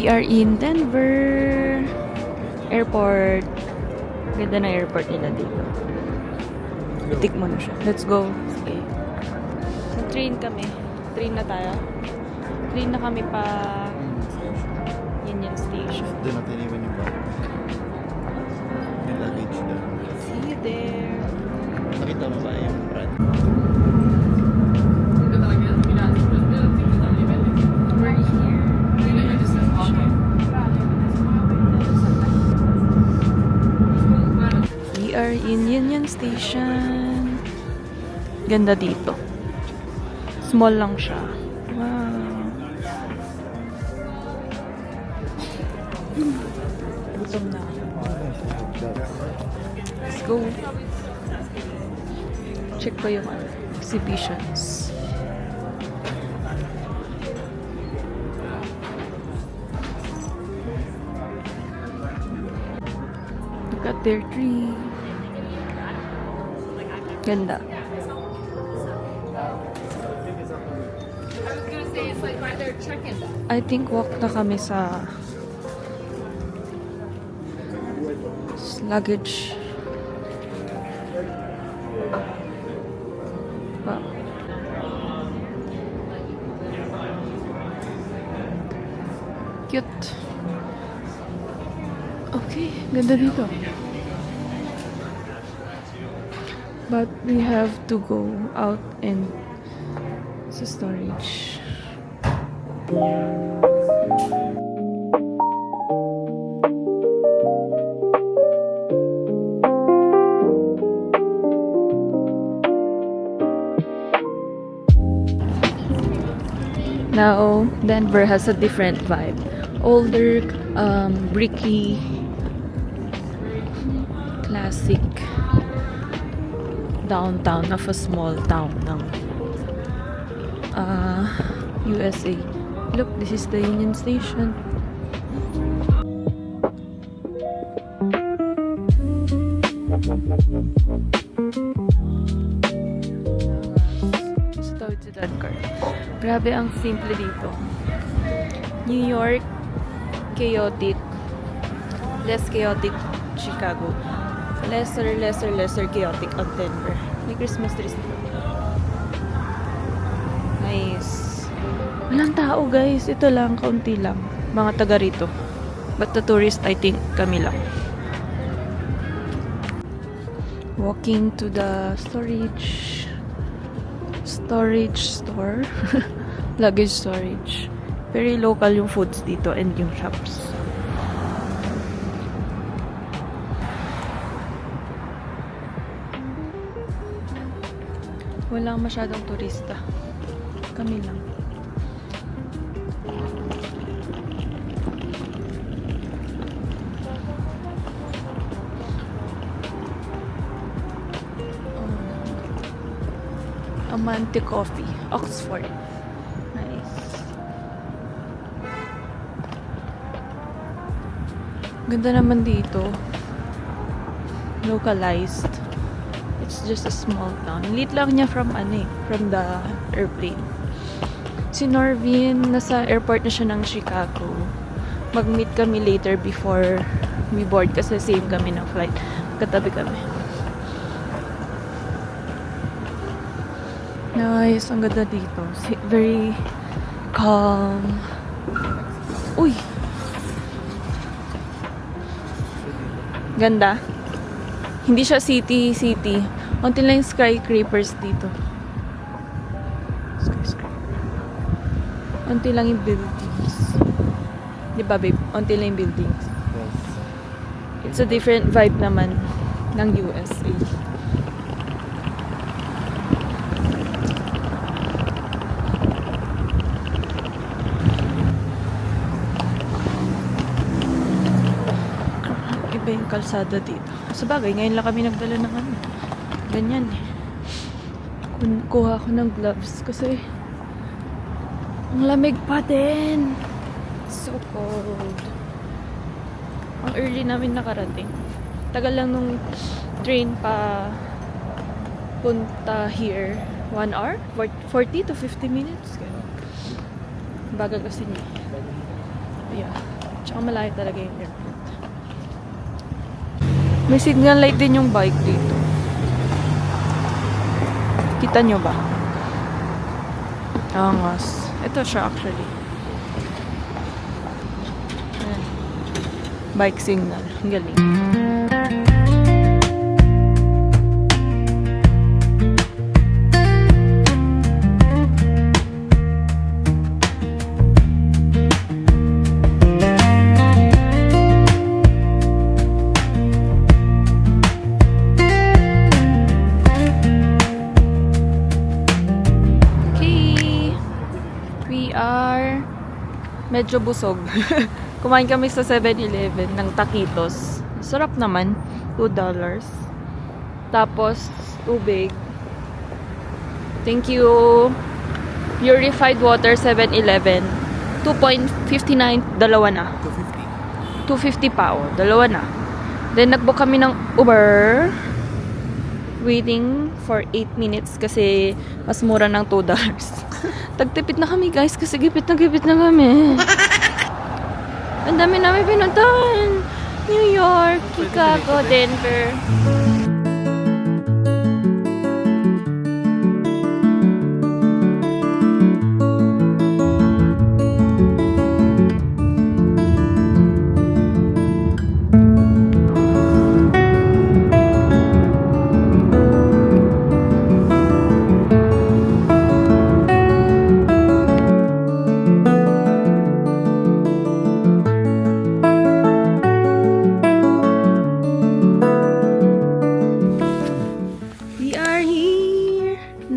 We are in Denver Airport. Ganda na airport nila dito. Itik mo na siya. Let's go. Sige. Nag-train kami. Train na tayo. Train na kami pa Union Station. Doon natin iwan yung bag. Yung luggage doon. See you there. Nakita mo ba yung brand? We're here. We are in Union Station. Ganda dito. Small lang siya. Wow. Gutom na ako. Let's go. Check ko yung exhibitions. Look at their tree. Ganda. I think walk na kami sa luggage. Wow. Cute. Okay, ganda dito. But we have to go out and sa storage. Now, Denver has a different vibe. Older, bricky, classic downtown of a small town ng USA. Look, this is the Union Station. Sa tawid si that car. Grabe ang simple dito. New York, chaotic. Less chaotic Chicago. Lesser chaotic ang Denver. May Christmas trees dito. Nice. Walang tao guys. Ito lang, kaunti lang. Mga taga rito. But the tourist, I think, kami lang. Walking to the storage store. Luggage storage. Very local yung foods dito and yung shops. Walang masyadong turista. Kami lang. Amante Coffee, Oxford. Nice. Ganda naman dito. Localized. It's just a small town. Lit lang niya from the airplane. Si Norvin, nasa airport na siya ng Chicago. Mag-meet kami later before we board kasi same kami ng flight. Katabi kami. Nice, ang ganda dito. Very calm. Uy! Ganda. Hindi siya city. Unti lang yung skyscrapers dito. Unti lang yung buildings. Di ba, babe? Unti lang yung buildings. Yes. It's a different vibe naman ng USA. Iba yung kalsada dito. Sa bagay, ngayon lang kami nagdala ng ganyan eh. Kuha ko ng gloves kasi ang lamig pa din. So cold. Ang early namin nakarating. Tagal lang nung train pa punta here. 1 hour? 40 to 50 minutes. Bagal kasi niya. Yeah. Tsaka malayo talaga yung airport. May signal light din yung bike dito. Kita nyo ba? Angas. Ito siya actually. Ayan. Bike signal. Ang galing. Medyo busog. Kumain kami sa 7-Eleven ng taquitos. Sarap naman. $2. Tapos, tubig. Thank you. Purified water, 7-Eleven. 2.59, dalawa na. 250 pa, oh. Dalawa na. Then, nagbook kami ng Uber. Waiting for 8 minutes kasi mas mura ng $2. Tagtipid na kami guys kasi gipit na kami. Ang dami namin pinuntahan. New York, Chicago, Denver.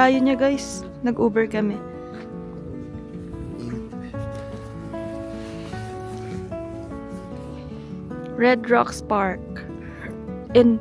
Layo niya guys. Nag-Uber kami. Red Rocks Park in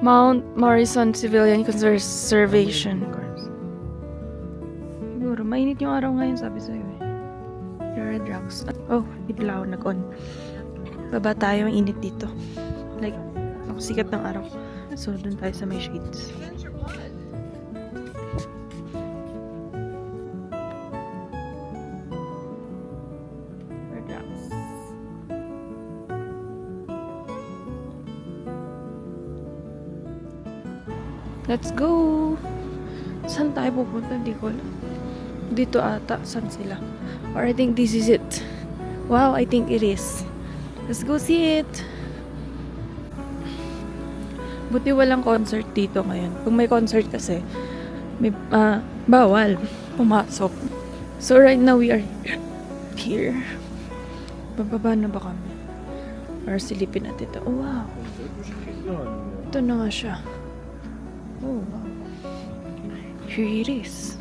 Mount Morrison Civilian Conservation. Siguro, mainit yung araw ngayon, sabi sa'yo eh. Red Rocks. Oh, bigla ako nag-on. Baba tayo, ang init dito. Like, ako sikat ng araw. So, dun tayo sa may shades. Let's go! Saan tayo pupunta? Hindi ko alam. Dito ata. Saan sila? Or I think this is it. Wow, I think it is. Let's go see it! Buti walang concert dito ngayon. Kung may concert kasi, may, bawal pumasok. So right now we are here. Bababa na ba kami? Or silipin natin ito. Oh wow! Ito na nga siya. Oh, wow. Here it is.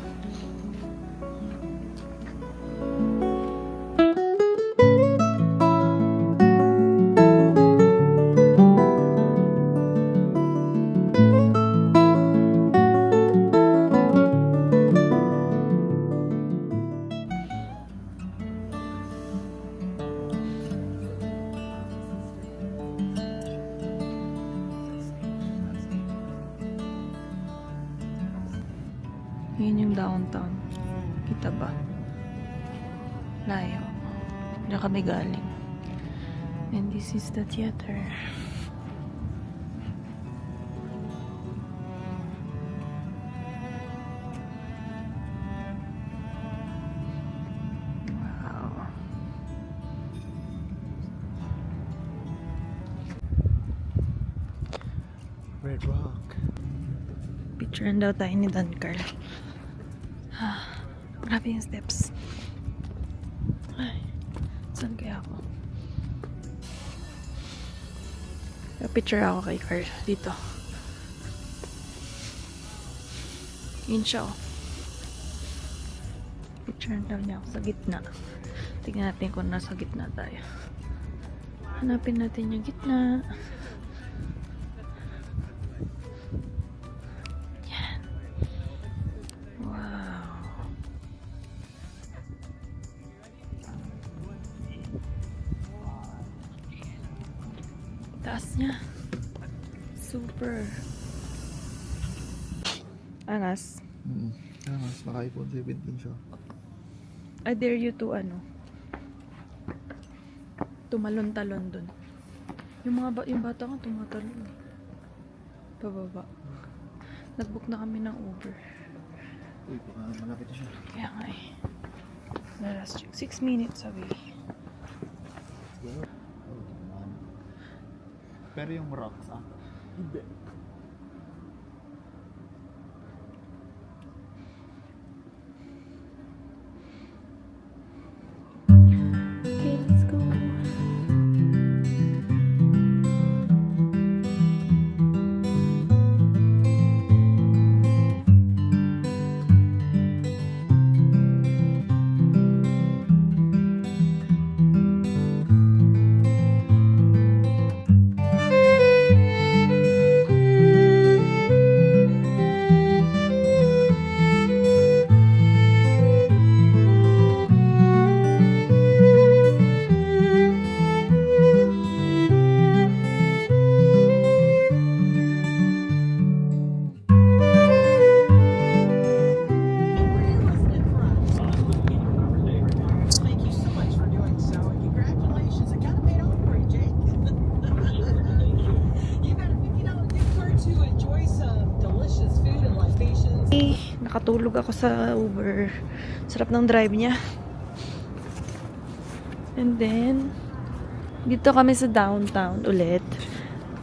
Yun yung downtown. Kita ba? Layo. Diyan kami galing. And this is the theater. Wow. Red Rock. Picturean daw tayo ni Don Carl. Grabe yung steps. Ay, saan kaya ako? Picture ako kay Carl dito. Yun siya oh. Picture daw niya ako sa gitna. Tingnan natin kung nasa gitna tayo. Hanapin natin yung gitna. Taas niya. Super. Angas. Mas naka-iPhone 17 siya. I dare you to ano. tumalon-talon dun. Yung bata nga tumatalon. Pababa. Nag-book na kami ng Uber. Uy, baka malapit na siya. Kaya nga eh. Let's check. 6 minutes away. Pero yung rocks, hindi. Okay, let's go. Thank you so much for doing so, and congratulations. It kind of paid off for you, Jake. You got a $50 gift card to enjoy some delicious food and libations. Nakatulog ako sa Uber. Sarap ng drive niya. And then, dito kami sa downtown ulit.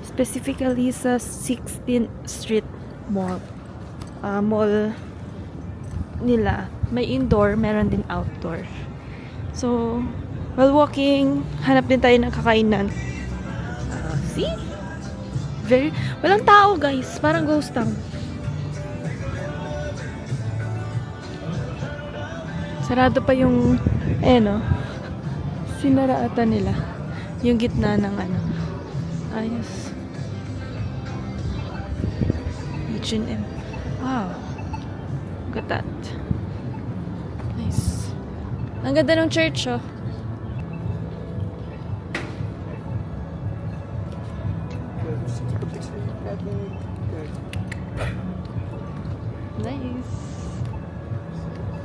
Specifically sa 16th Street Mall. Mall nila. May indoor, meron din outdoor. So, while walking, hanap din tayo ng kakainan. See? Walang tao, guys. Parang ghost town. Sarado pa yung, sinara ata nila. Yung gitna ng ayos. H&M. Wow. Look at that. Nice. Ang ganda ng church, oh. Nice.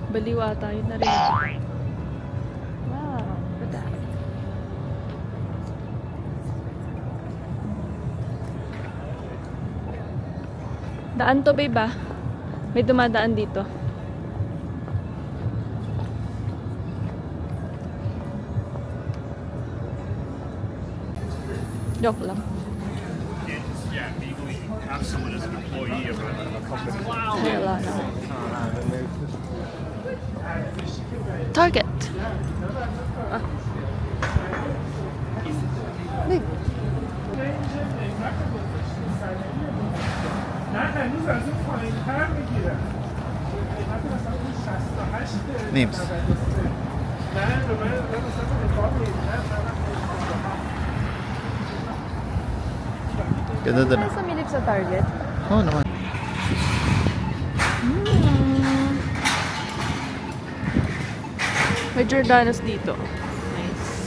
Baliwa tayo na rin. Wow. Look at that. Daan to, babe, ah. May dumadaan dito. Joke lang. Yeah, legally have someone as an employee of a company. Ay, wala na. Target. Ah. Babe. Names. Ganda doon. Ano sa milip sa Target? Oo naman. May Jordanos dito. Nice.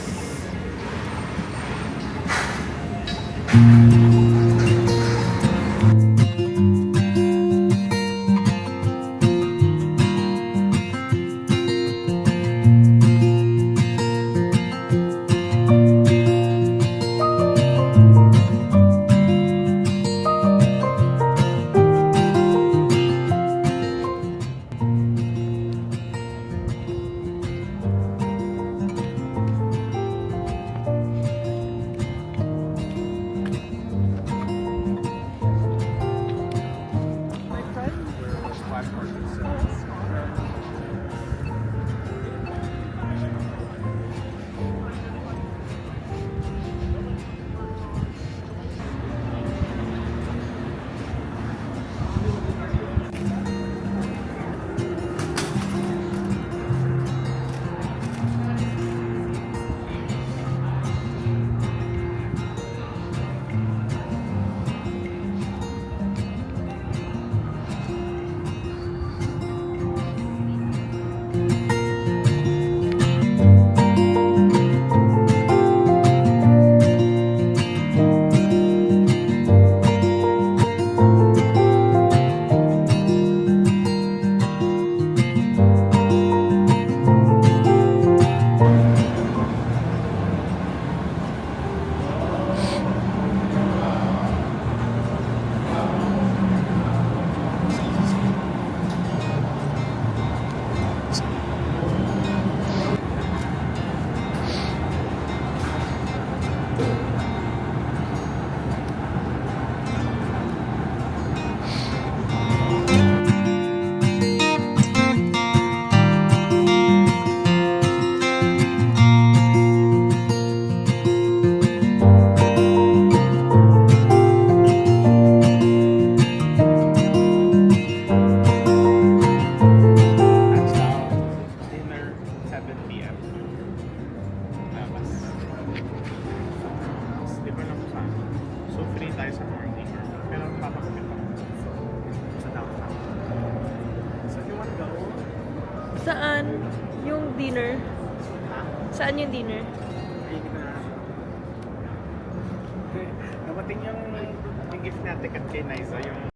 Yung dinner. Saan yung dinner? Hindi ko na. Dumating yung gift natin at kay Niza, yung